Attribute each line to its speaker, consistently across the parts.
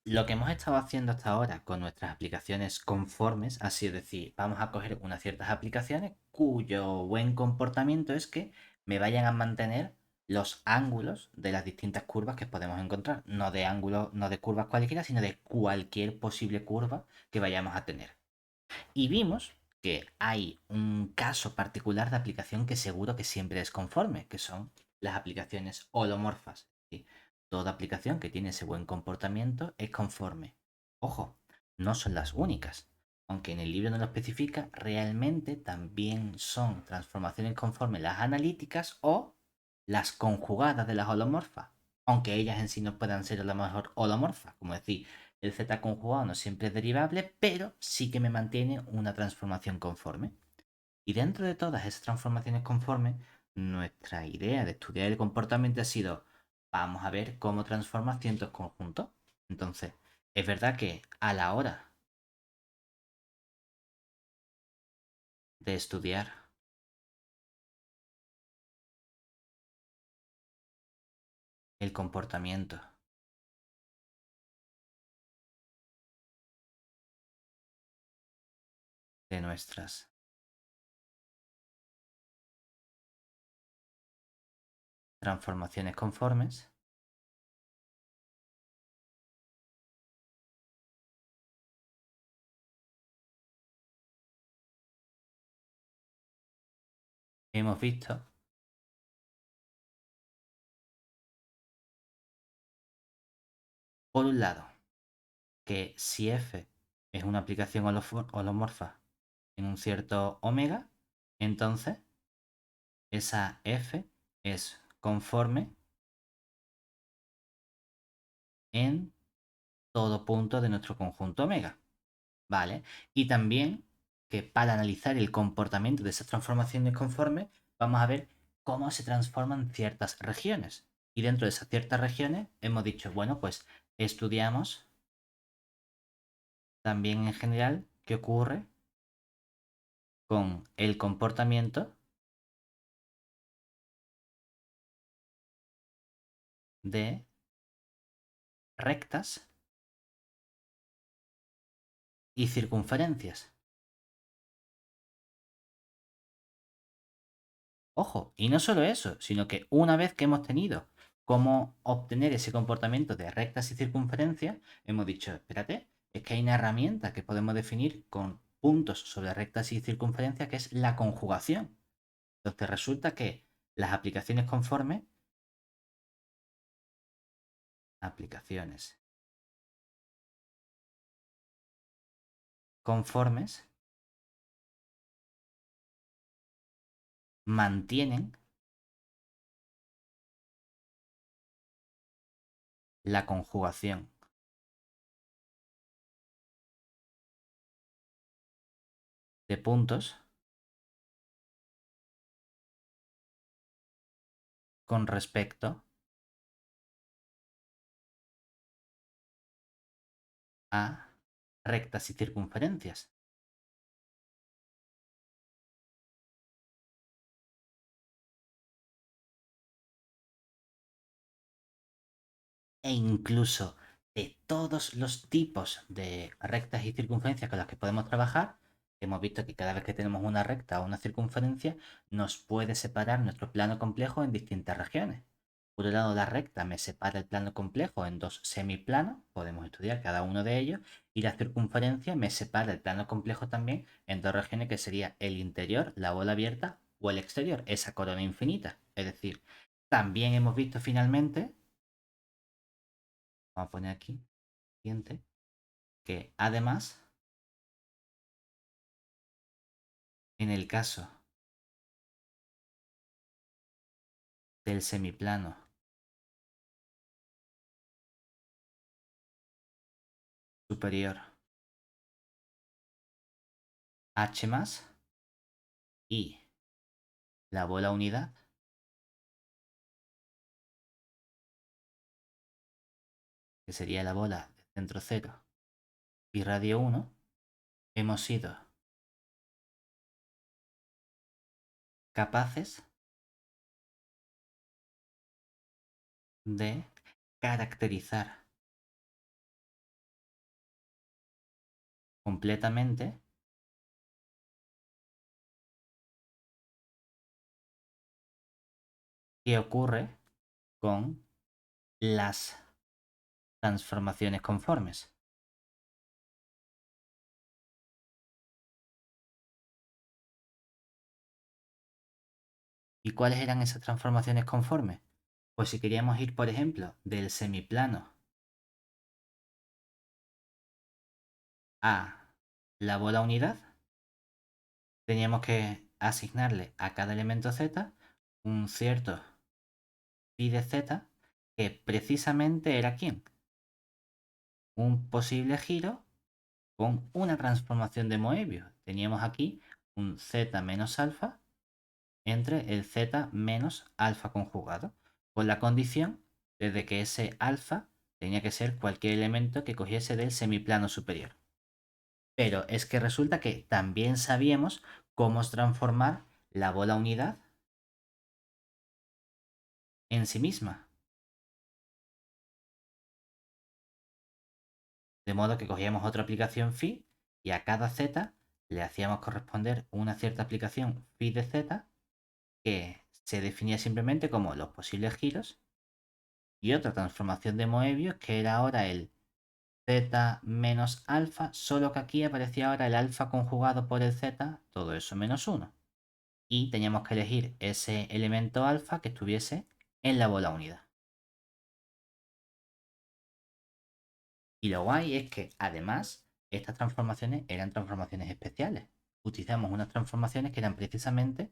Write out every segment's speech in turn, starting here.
Speaker 1: Lo que hemos estado haciendo hasta ahora con nuestras aplicaciones conformes ha sido decir, vamos a coger unas ciertas aplicaciones cuyo buen comportamiento es que me vayan a mantener los ángulos de las distintas curvas que podemos encontrar. No de ángulos, no de curvas cualquiera, sino de cualquier posible curva que vayamos a tener. Y vimos que hay un caso particular de aplicación que seguro que siempre es conforme, que son las aplicaciones holomorfas. ¿Sí? Toda aplicación que tiene ese buen comportamiento es conforme. Ojo, no son las únicas. Aunque en el libro no lo especifica, realmente también son transformaciones conformes las analíticas o las conjugadas de las holomorfas. Aunque ellas en sí no puedan ser a lo mejor holomorfas, como decir, el z conjugado no siempre es derivable, pero sí que me mantiene una transformación conforme. Y dentro de todas esas transformaciones conformes, nuestra idea de estudiar el comportamiento ha sido, vamos a ver cómo transforma ciertos conjuntos. Entonces, es verdad que a la hora de estudiar el comportamiento de nuestras transformaciones conformes, hemos visto, por un lado, que si f es una aplicación holomorfa en un cierto omega, entonces esa f es conforme en todo punto de nuestro conjunto omega, ¿vale? Y también que para analizar el comportamiento de esas transformaciones conformes, vamos a ver cómo se transforman ciertas regiones. Y dentro de esas ciertas regiones hemos dicho, bueno, pues estudiamos también en general qué ocurre con el comportamiento de rectas y circunferencias. Ojo, y no solo eso, sino que una vez que hemos tenido cómo obtener ese comportamiento de rectas y circunferencias, hemos dicho, espérate, es que hay una herramienta que podemos definir con puntos sobre rectas y circunferencias que es la conjugación. Entonces resulta que las aplicaciones conformes mantienen la conjugación de puntos con respecto a rectas y circunferencias. E incluso de todos los tipos de rectas y circunferencias con las que podemos trabajar, hemos visto que cada vez que tenemos una recta o una circunferencia, nos puede separar nuestro plano complejo en distintas regiones. Por un lado, la recta me separa el plano complejo en dos semiplanos, podemos estudiar cada uno de ellos, y la circunferencia me separa el plano complejo también en dos regiones que sería el interior, la bola abierta, o el exterior, esa corona infinita. Es decir, también hemos visto finalmente, vamos a poner aquí, siguiente, que además, en el caso del semiplano superior H más y la bola unidad, que sería la bola de centro cero y radio 1, hemos sido capaces de caracterizar completamente qué ocurre con las transformaciones conformes. ¿Y cuáles eran esas transformaciones conformes? Pues si queríamos ir, por ejemplo, del semiplano a la bola unidad, teníamos que asignarle a cada elemento z un cierto phi de z, que precisamente era ¿quién? Un posible giro con una transformación de Moebius. Teníamos aquí un z menos alfa entre el z menos alfa conjugado, con la condición de que ese alfa tenía que ser cualquier elemento que cogiese del semiplano superior. Pero es que resulta que también sabíamos cómo transformar la bola unidad en sí misma. De modo que cogíamos otra aplicación phi y a cada z le hacíamos corresponder una cierta aplicación phi de z que se definía simplemente como los posibles giros y otra transformación de Moebius que era ahora el z menos alfa, solo que aquí aparecía ahora el alfa conjugado por el z, todo eso menos 1. Y teníamos que elegir ese elemento alfa que estuviese en la bola unida. Y lo guay es que además estas transformaciones eran transformaciones especiales. Utilizamos unas transformaciones que eran precisamente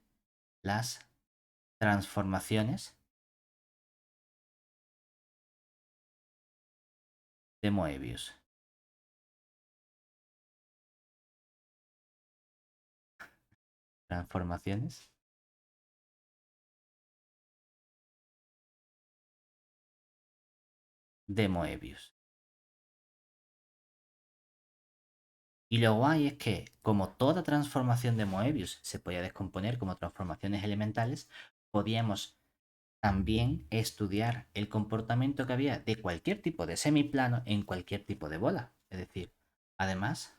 Speaker 1: las transformaciones de Moebius. Transformaciones de Moebius. Y lo guay es que, como toda transformación de Moebius se podía descomponer como transformaciones elementales, podíamos también estudiar el comportamiento que había de cualquier tipo de semiplano en cualquier tipo de bola. Es decir, además,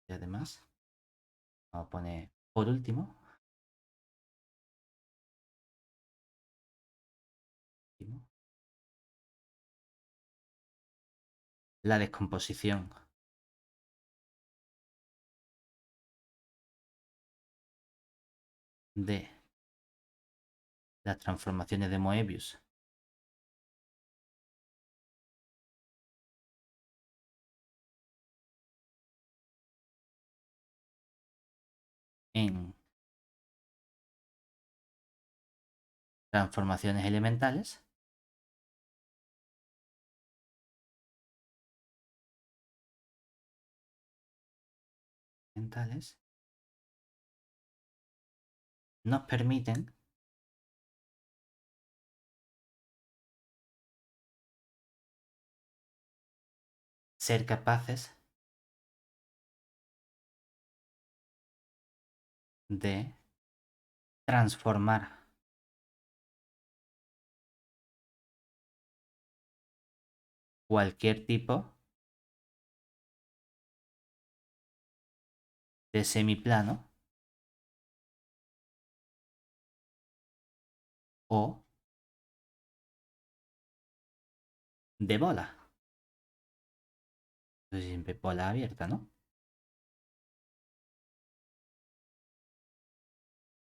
Speaker 1: además, vamos a poner por último, la descomposición de las transformaciones de Moebius en transformaciones elementales, nos permiten ser capaces de transformar cualquier tipo de semiplano o de bola. Entonces siempre bola abierta, ¿no?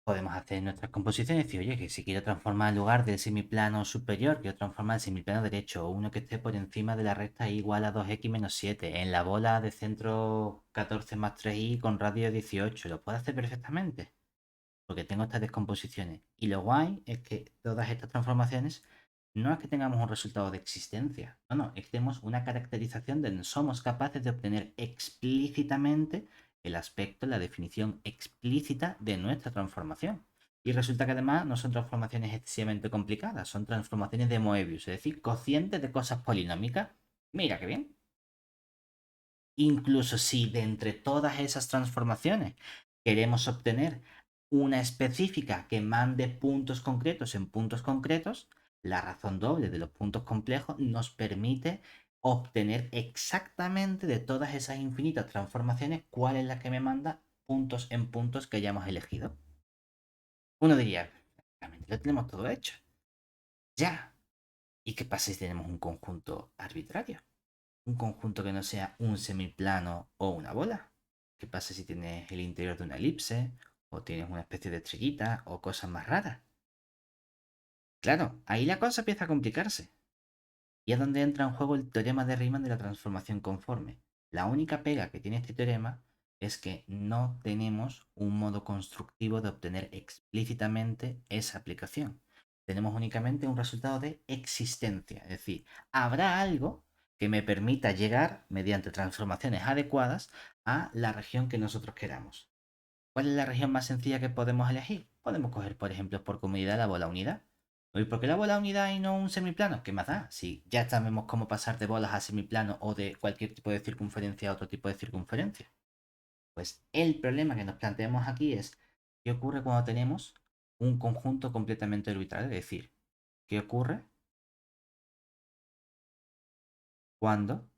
Speaker 1: Podemos hacer nuestras composiciones y decir, oye, que si quiero transformar en lugar del semiplano superior, quiero transformar el semiplano derecho o uno que esté por encima de la recta y igual a 2x menos 7 en la bola de centro 14 más 3y con radio 18. Lo puedo hacer perfectamente porque tengo estas descomposiciones. Y lo guay es que todas estas transformaciones no es que tengamos un resultado de existencia, no, es que tenemos una caracterización donde somos capaces de obtener explícitamente el aspecto, la definición explícita de nuestra transformación. Y resulta que además no son transformaciones excesivamente complicadas, son transformaciones de Moebius, es decir, cocientes de cosas polinómicas. Mira qué bien. Incluso si de entre todas esas transformaciones queremos obtener una específica que mande puntos concretos en puntos concretos, la razón doble de los puntos complejos nos permite obtener exactamente de todas esas infinitas transformaciones cuál es la que me manda puntos en puntos que hayamos elegido. Uno diría, realmente lo tenemos todo hecho. Ya. ¿Y qué pasa si tenemos un conjunto arbitrario? Un conjunto que no sea un semiplano o una bola. ¿Qué pasa si tienes el interior de una elipse? O tienes una especie de estrellita o cosas más raras. Claro, ahí la cosa empieza a complicarse. Y es donde entra en juego el teorema de Riemann de la transformación conforme. La única pega que tiene este teorema es que no tenemos un modo constructivo de obtener explícitamente esa aplicación. Tenemos únicamente un resultado de existencia, es decir, habrá algo que me permita llegar, mediante transformaciones adecuadas, a la región que nosotros queramos. ¿Cuál es la región más sencilla que podemos elegir? Podemos coger, por ejemplo, por comodidad la bola unidad. Oye, ¿por qué la bola unidad y no un semiplano? ¿Qué más da? Si ya sabemos cómo pasar de bolas a semiplano o de cualquier tipo de circunferencia a otro tipo de circunferencia. Pues el problema que nos planteamos aquí es qué ocurre cuando tenemos un conjunto completamente orbital. Es decir, ¿qué ocurre cuando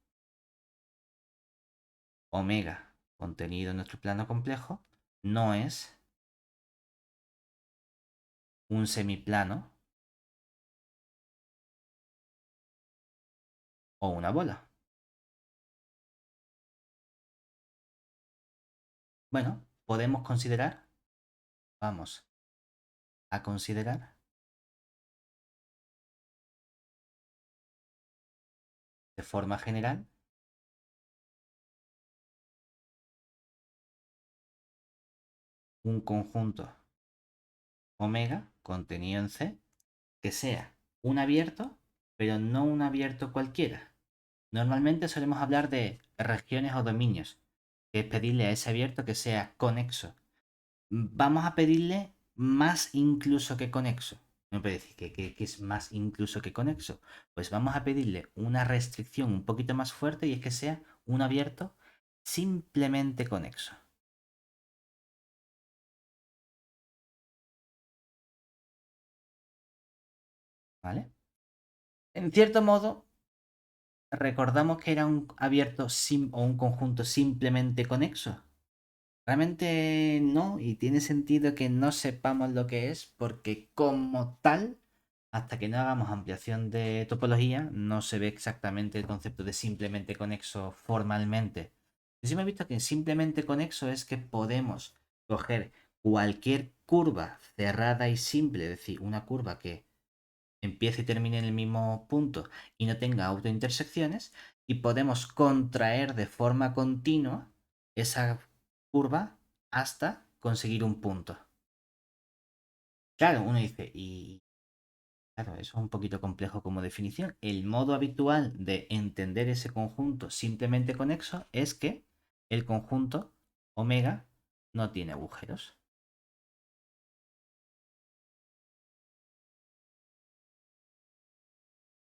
Speaker 1: omega contenido en nuestro plano complejo no es un semiplano o una bola? Bueno, podemos considerar, vamos a considerar de forma general un conjunto omega contenido en C que sea un abierto, pero no un abierto cualquiera. Normalmente solemos hablar de regiones o dominios, que es pedirle a ese abierto que sea conexo. Vamos a pedirle más incluso que conexo. Me puede decir que es más incluso que conexo. Pues vamos a pedirle una restricción un poquito más fuerte y es que sea un abierto simplemente conexo. ¿Vale? En cierto modo, recordamos que era un abierto o un conjunto simplemente conexo. Realmente no, y tiene sentido que no sepamos lo que es, porque como tal, hasta que no hagamos ampliación de topología, no se ve exactamente el concepto de simplemente conexo formalmente. Yo sí me he visto que simplemente conexo es que podemos coger cualquier curva cerrada y simple, es decir, una curva que empiece y termine en el mismo punto y no tenga autointersecciones, y podemos contraer de forma continua esa curva hasta conseguir un punto. Claro, uno dice, y claro, eso es un poquito complejo como definición. El modo habitual de entender ese conjunto simplemente conexo es que el conjunto omega no tiene agujeros.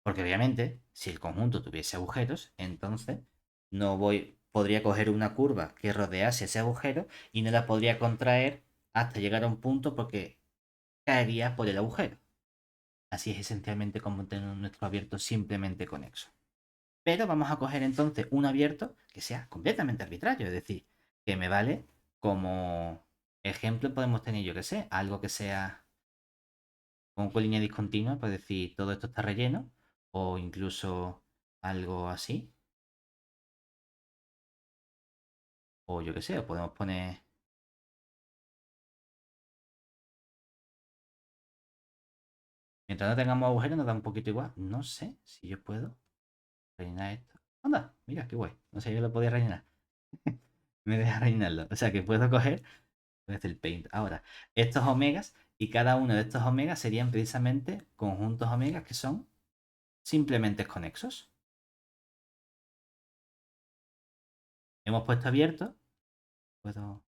Speaker 1: Porque obviamente, si el conjunto tuviese agujeros, entonces podría coger una curva que rodease ese agujero y no la podría contraer hasta llegar a un punto porque caería por el agujero. Así es esencialmente como tener nuestro abierto simplemente conexo. Pero vamos a coger entonces un abierto que sea completamente arbitrario, es decir, que me vale como ejemplo podemos tener, yo que sé, algo que sea con línea discontinua, pues decir, todo esto está relleno, o incluso algo así, o yo qué sé, o podemos poner, mientras no tengamos agujeros nos da un poquito igual, no sé si yo puedo rellenar esto. Anda, mira, qué guay, no sé, yo lo podía rellenar, me deja rellenarlo, o sea que puedo coger desde el paint. Ahora, estos omegas y cada uno de estos omegas serían precisamente conjuntos omegas que son simplemente conexos. Hemos puesto abierto, puedo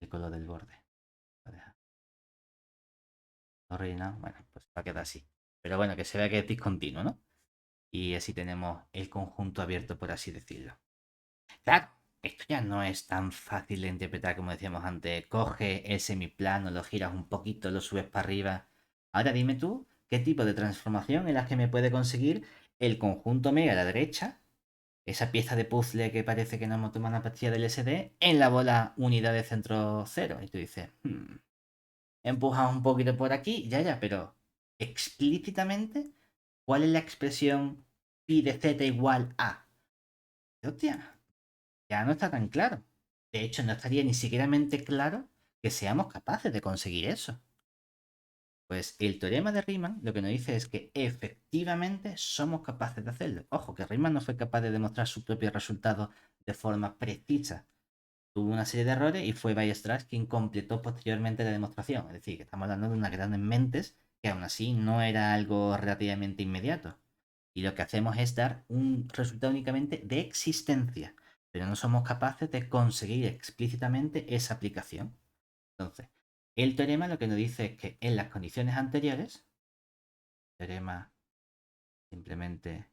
Speaker 1: el color del borde. Lo deja todo rellenado. Bueno, pues va a quedar así. Pero bueno, que se vea que es discontinuo, ¿no? Y así tenemos el conjunto abierto, por así decirlo. Claro, esto ya no es tan fácil de interpretar como decíamos antes. Coge el semiplano, lo giras un poquito, lo subes para arriba. Ahora dime tú qué tipo de transformación en la que me puede conseguir el conjunto omega a la derecha, esa pieza de puzzle que parece que nos toma una pastilla del SD, en la bola unidad de centro cero. Y tú dices, empujas un poquito por aquí, ya, pero explícitamente, ¿cuál es la expresión pi de z igual a? Hostia, ya no está tan claro. De hecho, no estaría ni siquiera claro que seamos capaces de conseguir eso. Pues el teorema de Riemann lo que nos dice es que efectivamente somos capaces de hacerlo. Ojo, que Riemann no fue capaz de demostrar su propio resultado de forma precisa. Tuvo una serie de errores y fue Weierstrass quien completó posteriormente la demostración. Es decir, que estamos hablando de unas grandes mentes que aún así no era algo relativamente inmediato. Y lo que hacemos es dar un resultado únicamente de existencia, pero no somos capaces de conseguir explícitamente esa aplicación. Entonces, el teorema lo que nos dice es que en las condiciones anteriores, teorema simplemente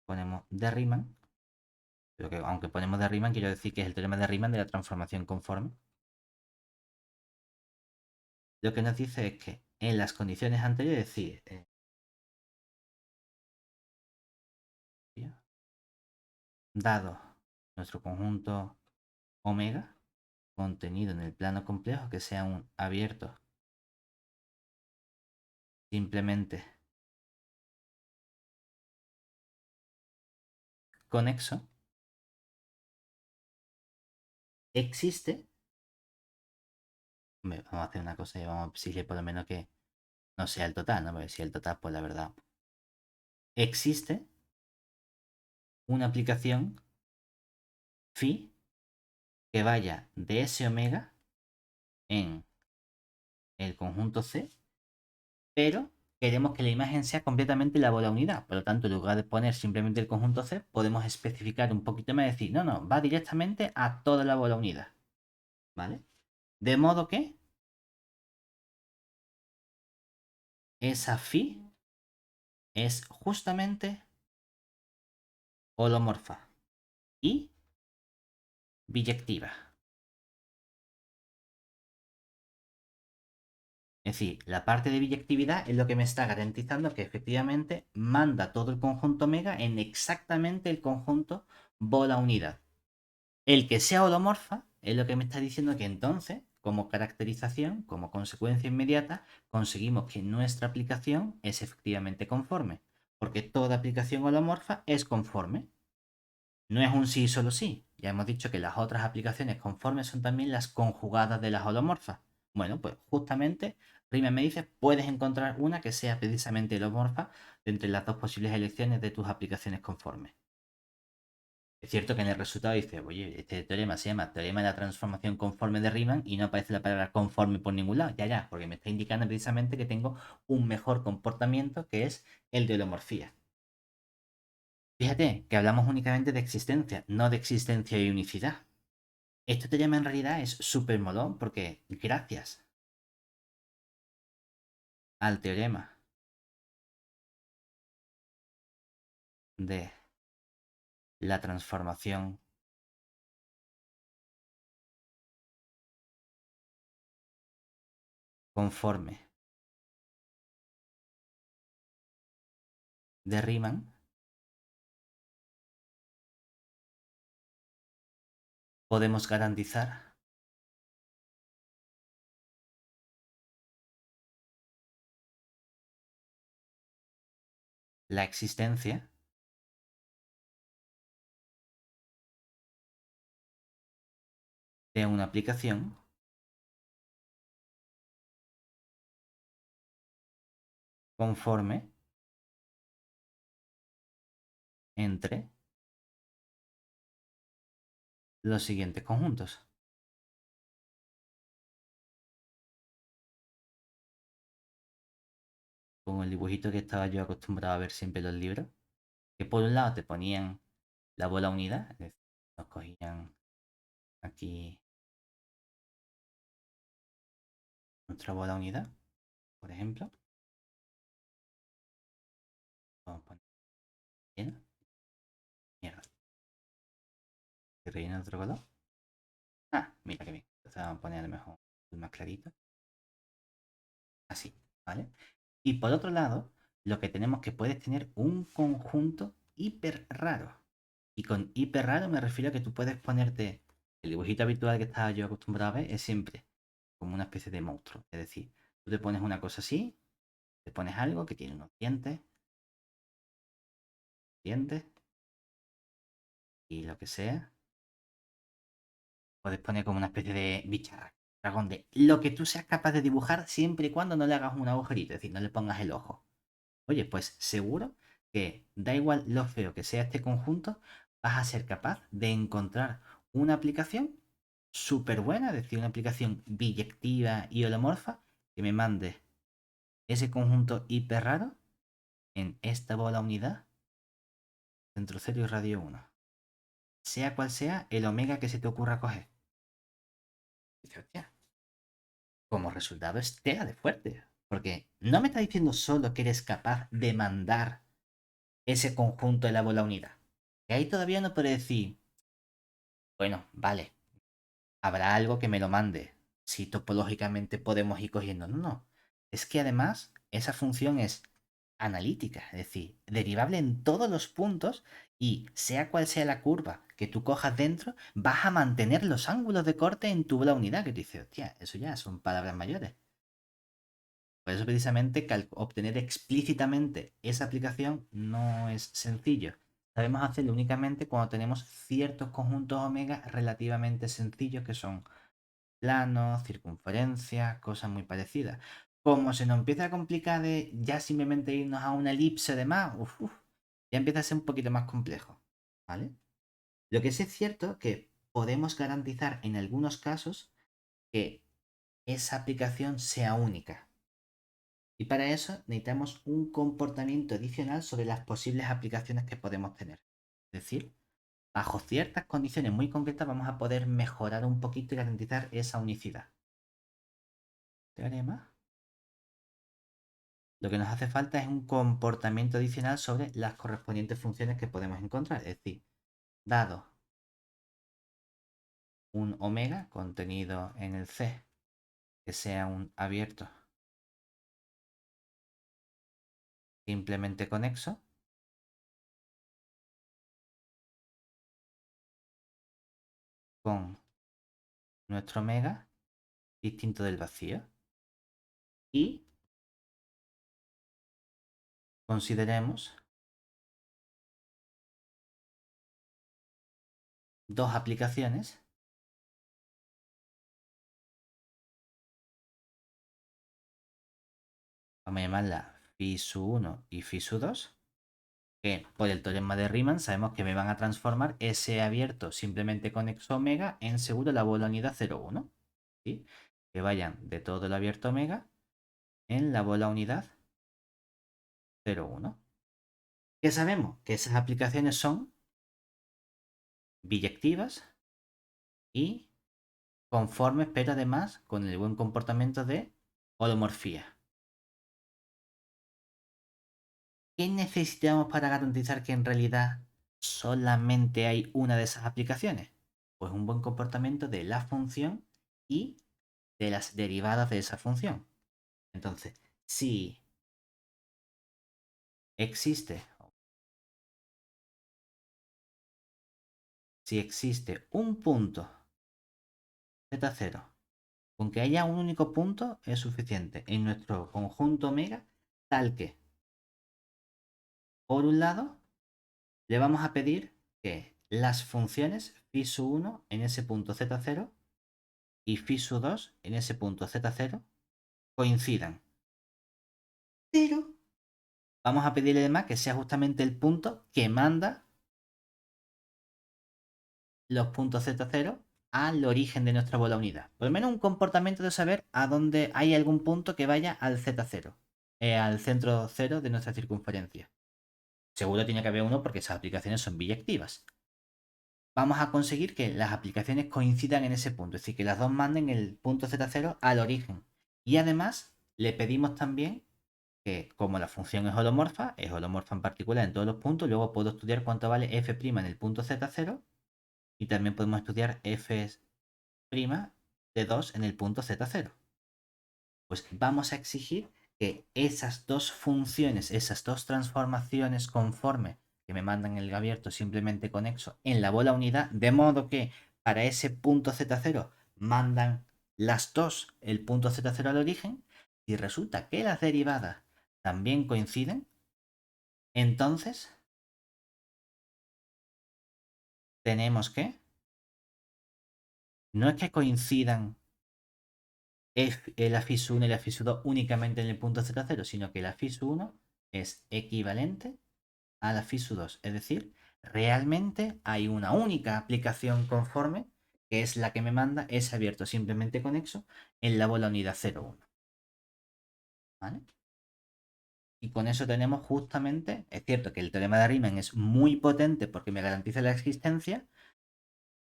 Speaker 1: ponemos de Riemann, pero que aunque ponemos de Riemann, quiero decir que es el teorema de Riemann de la transformación conforme. Lo que nos dice es que en las condiciones anteriores, es decir, dado nuestro conjunto omega, contenido en el plano complejo, que sea un abierto simplemente conexo, existe. Vamos a hacer una cosa y vamos a exigir por lo menos que no sea el total, ¿no? Porque si el total, pues la verdad. Existe una aplicación phi que vaya de ese omega en el conjunto C, pero queremos que la imagen sea completamente la bola unidad. Por lo tanto, en lugar de poner simplemente el conjunto C, podemos especificar un poquito más y decir, no, va directamente a toda la bola unidad. ¿Vale? De modo que esa phi es justamente holomorfa y biyectiva. Es decir, la parte de biyectividad es lo que me está garantizando que efectivamente manda todo el conjunto omega en exactamente el conjunto bola unidad. El que sea holomorfa es lo que me está diciendo que entonces, como caracterización, como consecuencia inmediata, conseguimos que nuestra aplicación es efectivamente conforme. Porque toda aplicación holomorfa es conforme. No es un sí solo sí. Ya hemos dicho que las otras aplicaciones conformes son también las conjugadas de las holomorfas. Bueno, pues justamente Riemann me dice, puedes encontrar una que sea precisamente holomorfa de entre las dos posibles elecciones de tus aplicaciones conformes. Es cierto que en el resultado dice, oye, este teorema se llama teorema de la transformación conforme de Riemann y no aparece la palabra conforme por ningún lado. Ya, porque me está indicando precisamente que tengo un mejor comportamiento que es el de holomorfía. Fíjate que hablamos únicamente de existencia, no de existencia y unicidad. Este teorema en realidad es súper molón porque gracias al teorema de la transformación conforme de Riemann, podemos garantizar la existencia de una aplicación conforme entre los siguientes conjuntos. Con el dibujito que estaba yo acostumbrado a ver siempre en los libros, que por un lado te ponían la bola unida, es decir, nos cogían aquí nuestra bola unidad, por ejemplo. Vamos a poner llena. Mierda. ¿Se rellena otro color? Ah, mira que bien. Entonces vamos a poner a lo mejor más clarito. Así, ¿vale? Y por otro lado, lo que tenemos que puedes tener un conjunto hiper raro. Y con hiper raro me refiero a que tú puedes ponerte el dibujito habitual que estaba yo acostumbrado a ver es siempre como una especie de monstruo. Es decir, tú te pones una cosa así, te pones algo que tiene unos dientes y lo que sea. Puedes poner como una especie de bicharra, dragón de lo que tú seas capaz de dibujar siempre y cuando no le hagas un agujerito, es decir, no le pongas el ojo. Oye, pues seguro que da igual lo feo que sea este conjunto, vas a ser capaz de encontrar una aplicación súper buena, es decir, una aplicación biyectiva y holomorfa que me mande ese conjunto hiper raro en esta bola unidad, centro cero y radio 1. Sea cual sea el omega que se te ocurra coger. Dice, hostia, como resultado es tela de fuerte. Porque no me está diciendo solo que eres capaz de mandar ese conjunto de la bola unida. Y ahí todavía no puede decir, bueno, vale, habrá algo que me lo mande. Si topológicamente podemos ir cogiendo. No, no. Es que además esa función es analítica, es decir, derivable en todos los puntos y sea cual sea la curva que tú cojas dentro, vas a mantener los ángulos de corte en tu bola unidad. Que tú dices, hostia, eso ya son palabras mayores. Por eso precisamente obtener explícitamente esa aplicación no es sencillo. Sabemos hacerlo únicamente cuando tenemos ciertos conjuntos omega relativamente sencillos que son planos, circunferencias, cosas muy parecidas. Como se nos empieza a complicar de ya simplemente irnos a una elipse de más, ya empieza a ser un poquito más complejo. ¿Vale? Lo que sí es cierto es que podemos garantizar en algunos casos que esa aplicación sea única. Y para eso necesitamos un comportamiento adicional sobre las posibles aplicaciones que podemos tener. Es decir, bajo ciertas condiciones muy concretas vamos a poder mejorar un poquito y garantizar esa unicidad. Teorema. Lo que nos hace falta es un comportamiento adicional sobre las correspondientes funciones que podemos encontrar. Es decir, dado un omega contenido en el C que sea un abierto simplemente conexo, con nuestro omega distinto del vacío. Y consideremos dos aplicaciones, vamos a llamarla FISU1 y FISU2, que por el teorema de Riemann sabemos que me van a transformar ese abierto simplemente conexo omega en seguro la bola unidad 0,1. ¿Sí? Que vayan de todo el abierto omega en la bola unidad 0,1. ¿Qué sabemos? Que esas aplicaciones son biyectivas y conformes, pero además con el buen comportamiento de holomorfía. ¿Qué necesitamos para garantizar que en realidad solamente hay una de esas aplicaciones? Pues un buen comportamiento de la función y de las derivadas de esa función. Entonces, si existe, si existe un punto z0, con que haya un único punto es suficiente en nuestro conjunto omega, tal que, por un lado, le vamos a pedir que las funciones phi1 en ese punto z0 y phi2 en ese punto z0 coincidan. Pero vamos a pedirle además que sea justamente el punto que manda los puntos z0 al origen de nuestra bola unida. Por lo menos un comportamiento de saber a dónde hay algún punto que vaya al z0, al centro cero de nuestra circunferencia. Seguro tiene que haber uno porque esas aplicaciones son biyectivas. Vamos a conseguir que las aplicaciones coincidan en ese punto, es decir, que las dos manden el punto z0 al origen. Y además le pedimos también que como la función es holomorfa en particular en todos los puntos, luego puedo estudiar cuánto vale f' en el punto z0 y también podemos estudiar f' de 2 en el punto z0. Pues vamos a exigir que esas dos funciones, esas dos transformaciones conforme que me mandan el abierto simplemente conexo en la bola unidad, de modo que para ese punto Z0 mandan las dos el punto Z0 al origen, y resulta que las derivadas también coinciden, entonces tenemos que, no es que coincidan la FIS 1 y la FIS 2 únicamente en el punto Z0, sino que la FIS 1 es equivalente a la FIS 2. Es decir, realmente hay una única aplicación conforme, que es la que me manda ese abierto simplemente conexo en la bola unidad 0,1. ¿Vale? Y con eso tenemos justamente, es cierto que el teorema de Riemann es muy potente porque me garantiza la existencia,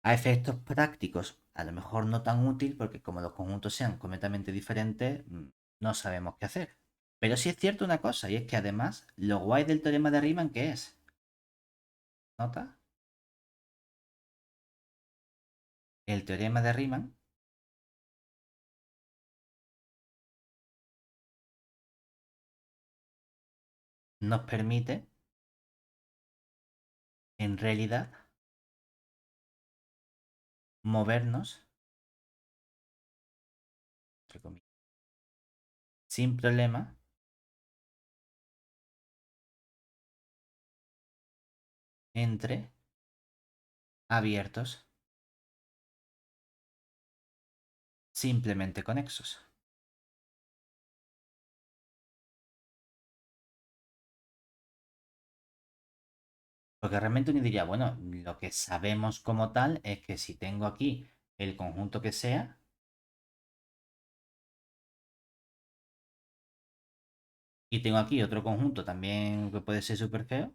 Speaker 1: a efectos prácticos a lo mejor no tan útil porque como los conjuntos sean completamente diferentes, no sabemos qué hacer. Pero sí es cierto una cosa, y es que además lo guay del teorema de Riemann, ¿qué es? ¿Nota? El teorema de Riemann nos permite, en realidad, movernos, entre comillas, sin problema entre abiertos simplemente conexos. Porque realmente uno diría, bueno, lo que sabemos como tal es que si tengo aquí el conjunto que sea, y tengo aquí otro conjunto también que puede ser súper feo.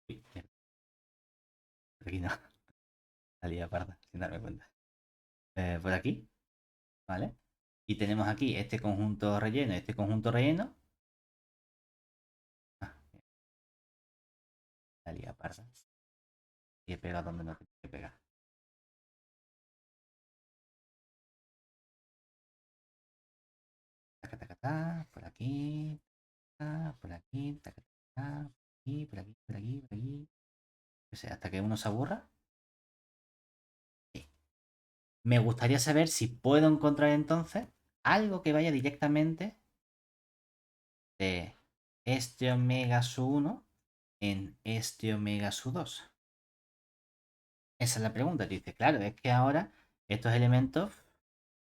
Speaker 1: Uy, mierda, por aquí no, salía parda, sin darme cuenta. Por aquí, ¿vale? Y tenemos aquí este conjunto relleno y este conjunto relleno. Ah, salía parda. Y he pegado donde no tengo que pegar. Taca, taca, ta, por aquí, por aquí, taca, taca, por aquí, por aquí, por aquí. O sea, hasta que uno se aburra. Me gustaría saber si puedo encontrar entonces algo que vaya directamente de este omega su 1 en este omega su 2. Esa es la pregunta. Dice, claro, es que ahora estos elementos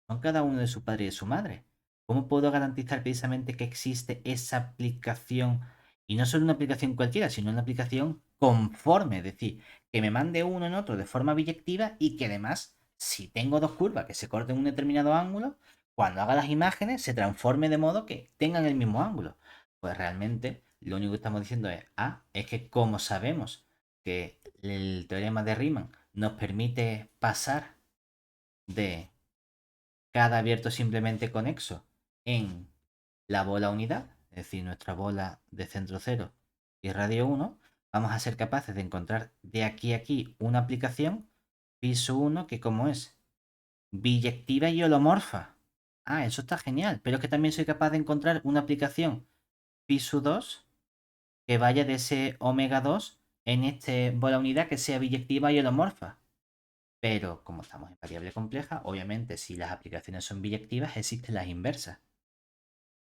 Speaker 1: son cada uno de su padre y de su madre. ¿Cómo puedo garantizar precisamente que existe esa aplicación? Y no solo una aplicación cualquiera, sino una aplicación conforme. Es decir, que me mande uno en otro de forma biyectiva y que además, si tengo dos curvas que se corten un determinado ángulo, cuando haga las imágenes se transforme de modo que tengan el mismo ángulo. Pues realmente lo único que estamos diciendo es, es que como sabemos que el teorema de Riemann nos permite pasar de cada abierto simplemente conexo en la bola unidad, es decir, nuestra bola de centro cero y radio 1, vamos a ser capaces de encontrar de aquí a aquí una aplicación piso 1 que como es biyectiva y holomorfa. Ah, eso está genial, pero es que también soy capaz de encontrar una aplicación piso 2 que vaya de ese omega 2 en este bola unidad que sea biyectiva y holomorfa. Pero como estamos en variable compleja, obviamente si las aplicaciones son biyectivas, existen las inversas.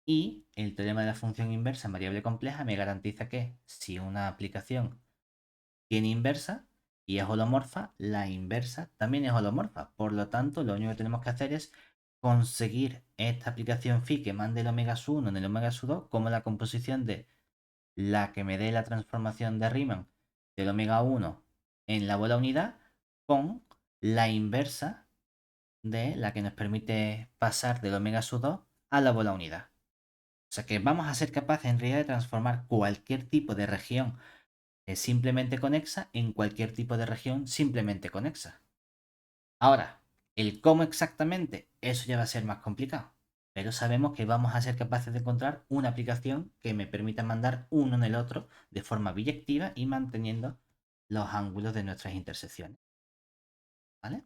Speaker 1: Y el teorema de la función inversa en variable compleja me garantiza que si una aplicación tiene inversa y es holomorfa, la inversa también es holomorfa. Por lo tanto, lo único que tenemos que hacer es conseguir esta aplicación phi que mande el omega su 1 en el omega su 2 como la composición de la que me dé la transformación de Riemann del omega 1 en la bola unidad con la inversa de la que nos permite pasar del omega sub 2 a la bola unidad. O sea que vamos a ser capaces en realidad de transformar cualquier tipo de región simplemente conexa en cualquier tipo de región simplemente conexa. Ahora, el cómo exactamente, eso ya va a ser más complicado. Pero sabemos que vamos a ser capaces de encontrar una aplicación que me permita mandar uno en el otro de forma biyectiva y manteniendo los ángulos de nuestras intersecciones. ¿vale?